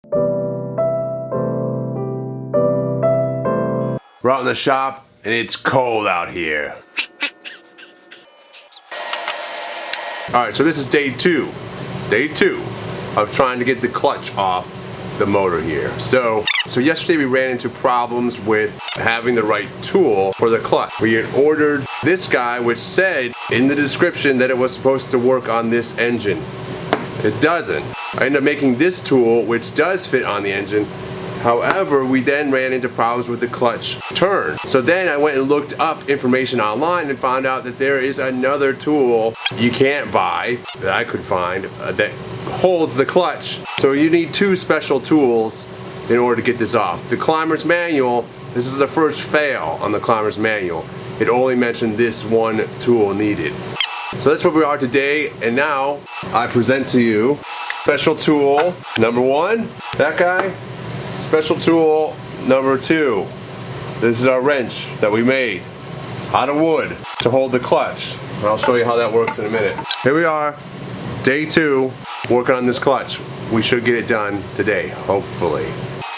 We're out in the shop and it's cold out here. Alright, so this is day two of trying to get the clutch off the motor here. So yesterday we ran into problems with having the right tool for the clutch. We had ordered this guy, which said in the description that it was supposed to work on this engine. It doesn't. I ended up making this tool, which does fit on the engine. However, we then ran into problems with the clutch turn. So then I went and looked up information online and found out that there is another tool you can't buy, that I could find, that holds the clutch. So you need two special tools in order to get this off. The Climber's Manual, this is the first fail on the Climber's Manual. It only mentioned this one tool needed. So that's where we are today, and now I present to you special tool number one, that guy. Special tool number two. This is our wrench that we made out of wood to hold the clutch. And I'll show you how that works in a minute. Here we are, day two, working on this clutch. We should get it done today, hopefully.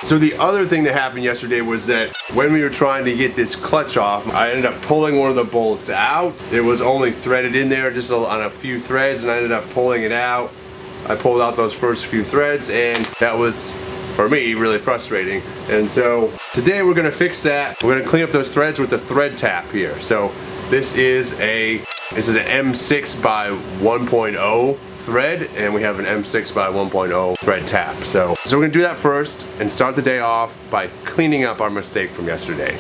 So the other thing that happened yesterday was that when we were trying to get this clutch off, I ended up pulling one of the bolts out. It was only threaded in there just on a few threads, and I ended up pulling it out. I pulled out those first few threads, and that was, for me, really frustrating. And so today we're gonna fix that. We're gonna clean up those threads with the thread tap here. So this is an M6 by 1.0 thread, and we have an M6 by 1.0 thread tap. So we're gonna do that first and start the day off by cleaning up our mistake from yesterday.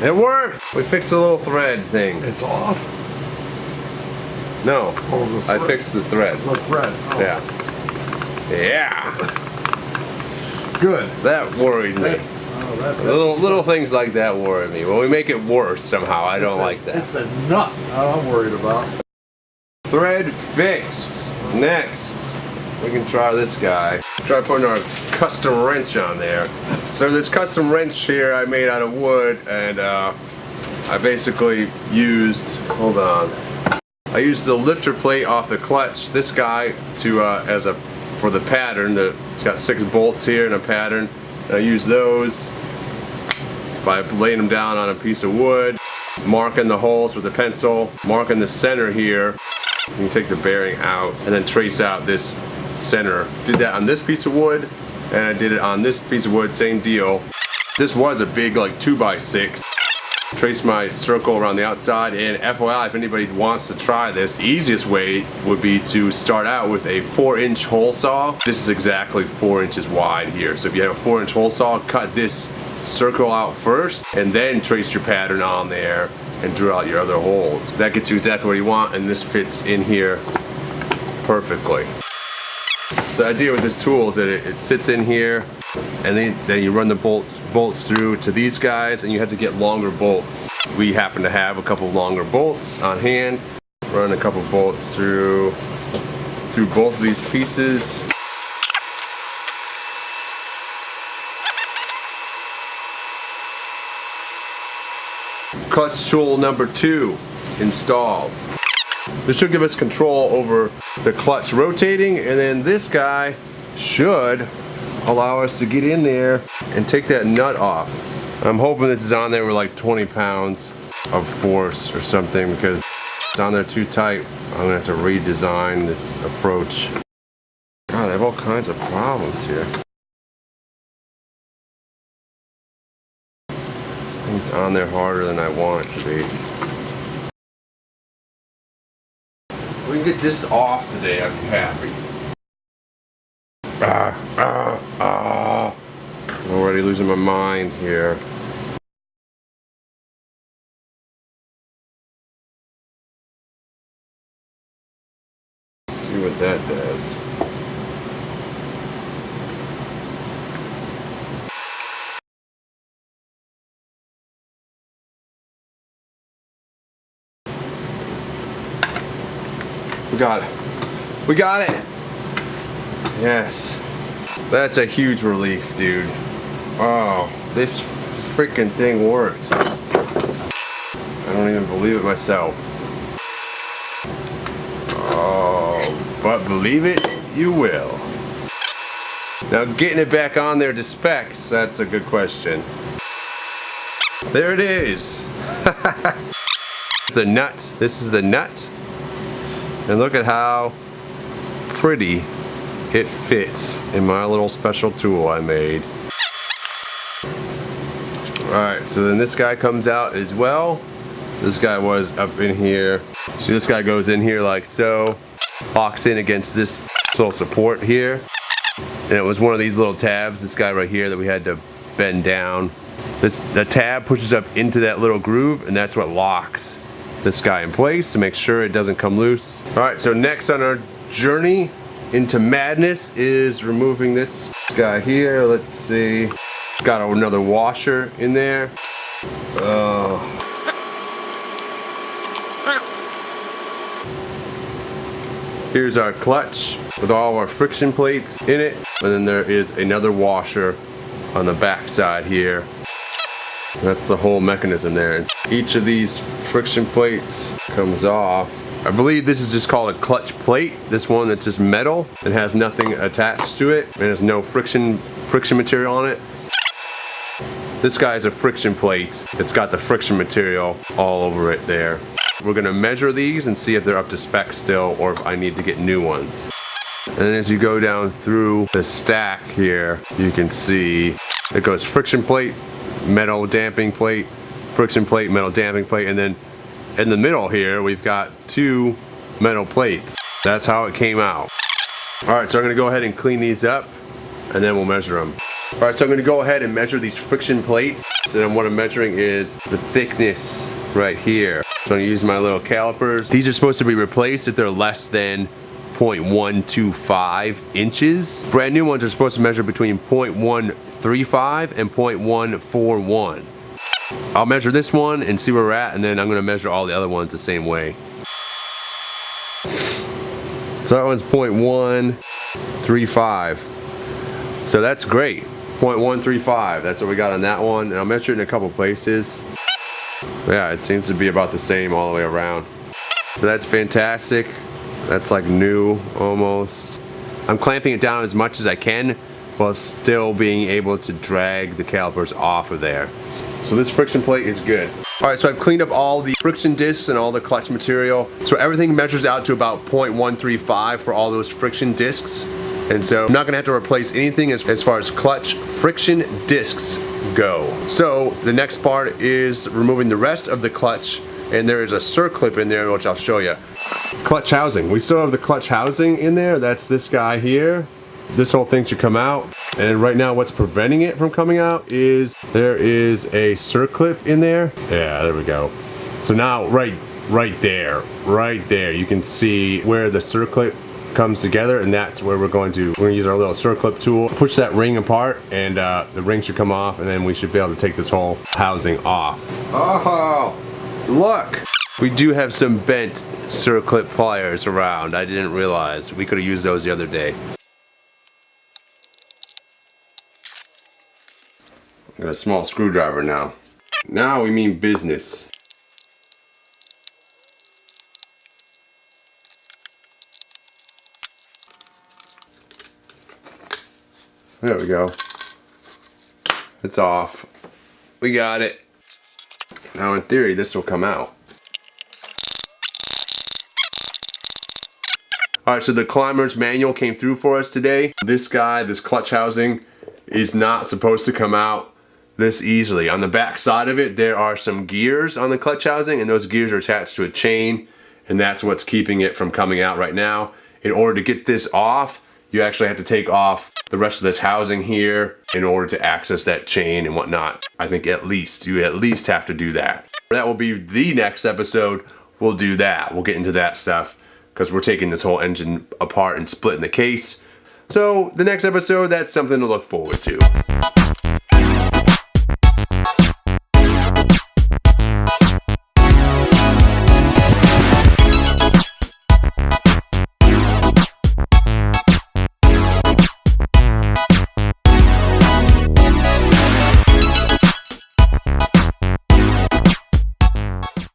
It worked! We fixed the little thread thing. It's off? No, Oh, I fixed the thread. The thread. Oh. Yeah. Good. That worried me. That's Little things like that worry me. When we make it worse somehow, I don't like that. It's a nut I'm worried about. Thread fixed. Next, we can try this guy. Try putting our custom wrench on there. So this custom wrench here I made out of wood, and I basically used, hold on. I used the lifter plate off the clutch, this guy, to for the pattern. It's got 6 bolts here and a pattern. And I used those by laying them down on a piece of wood, marking the holes with a pencil, marking the center here. You can take the bearing out and then trace out this center. Did that on this piece of wood, and I did it on this piece of wood, same deal. This was a big, like, 2x6. Trace my circle around the outside, and FYI, if anybody wants to try this, the easiest way would be to start out with a 4-inch hole saw. This is exactly 4 inches wide here. So if you have a 4-inch hole saw, cut this circle out first, and then trace your pattern on there and drill out your other holes. That gets you exactly what you want, and this fits in here perfectly. So the idea with this tool is that it sits in here, and then you run the bolts through to these guys, and you have to get longer bolts. We happen to have a couple longer bolts on hand. Run a couple bolts through both of these pieces. Clutch tool number 2 installed. This should give us control over the clutch rotating, and then this guy should allow us to get in there and take that nut off. I'm hoping this is on there with like 20 pounds of force or something, because if it's on there too tight, I'm gonna have to redesign this approach. God, I have all kinds of problems here. It's on there harder than I want it to be. If we can get this off today, I'd be happy. I'm already losing my mind here. Let's see what that does. We got it. We got it. Yes. That's a huge relief, dude. Oh, this freaking thing worked. I don't even believe it myself. Oh, but believe it, you will. Now getting it back on there to specs, that's a good question. There it is. The nut. This is the nut. And look at how pretty it fits in my little special tool I made. Alright, so then this guy comes out as well. This guy was up in here. So this guy goes in here like so. Locks in against this little support here. And it was one of these little tabs, this guy right here, that we had to bend down. The tab pushes up into that little groove, and that's what locks this guy in place to make sure it doesn't come loose. Alright, so next on our journey into madness is removing this guy here. Let's see. It's got another washer in there. Here's our clutch with all our friction plates in it. And then there is another washer on the back side here. That's the whole mechanism there. And each of these friction plates comes off. I believe this is just called a clutch plate. This one that's just metal. It has nothing attached to it. And there's no friction material on it. This guy is a friction plate. It's got the friction material all over it there. We're gonna measure these and see if they're up to spec still or if I need to get new ones. And then as you go down through the stack here, you can see it goes friction plate, metal damping plate, friction plate, metal damping plate, and then in the middle here we've got two metal plates. That's how it came out. Alright, so I'm gonna go ahead and clean these up and then we'll measure them. Alright, so I'm gonna go ahead and measure these friction plates. And what I'm measuring is the thickness right here. So I'm gonna use my little calipers. These are supposed to be replaced if they're less than 0.125 inches. Brand new ones are supposed to measure between 0.135 and 0.141. I'll measure this one and see where we're at, and then I'm gonna measure all the other ones the same way. So that one's 0.135. So that's great. 0.135, that's what we got on that one. And I'll measure it in a couple places. Yeah, it seems to be about the same all the way around. So that's fantastic. That's like new almost. I'm clamping it down as much as I can while still being able to drag the calipers off of there. So this friction plate is good. Alright, so I've cleaned up all the friction discs and all the clutch material. So everything measures out to about 0.135 for all those friction discs. And so I'm not gonna have to replace anything as far as clutch friction discs go. So the next part is removing the rest of the clutch, and there is a circlip in there which I'll show you. Clutch housing. We still have the clutch housing in there. That's this guy here. This whole thing should come out. And right now what's preventing it from coming out is there is a circlip in there. Yeah, there we go. So now right there, you can see where the circlip comes together, and that's where we're gonna use our little circlip tool, push that ring apart, and the ring should come off, and then we should be able to take this whole housing off. Oh, look! We do have some bent circlip pliers around. I didn't realize. We could have used those the other day. I got a small screwdriver now. Now we mean business. There we go. It's off. We got it. Now in theory this will come out. Alright, so the climber's manual came through for us today. This guy, this clutch housing, is not supposed to come out this easily. On the back side of it, there are some gears on the clutch housing, and those gears are attached to a chain, and that's what's keeping it from coming out right now. In order to get this off, you actually have to take off the rest of this housing here in order to access that chain and whatnot. I think you at least have to do that. That will be the next episode. We'll do that. We'll get into that stuff because we're taking this whole engine apart and splitting the case. So the next episode, that's something to look forward to.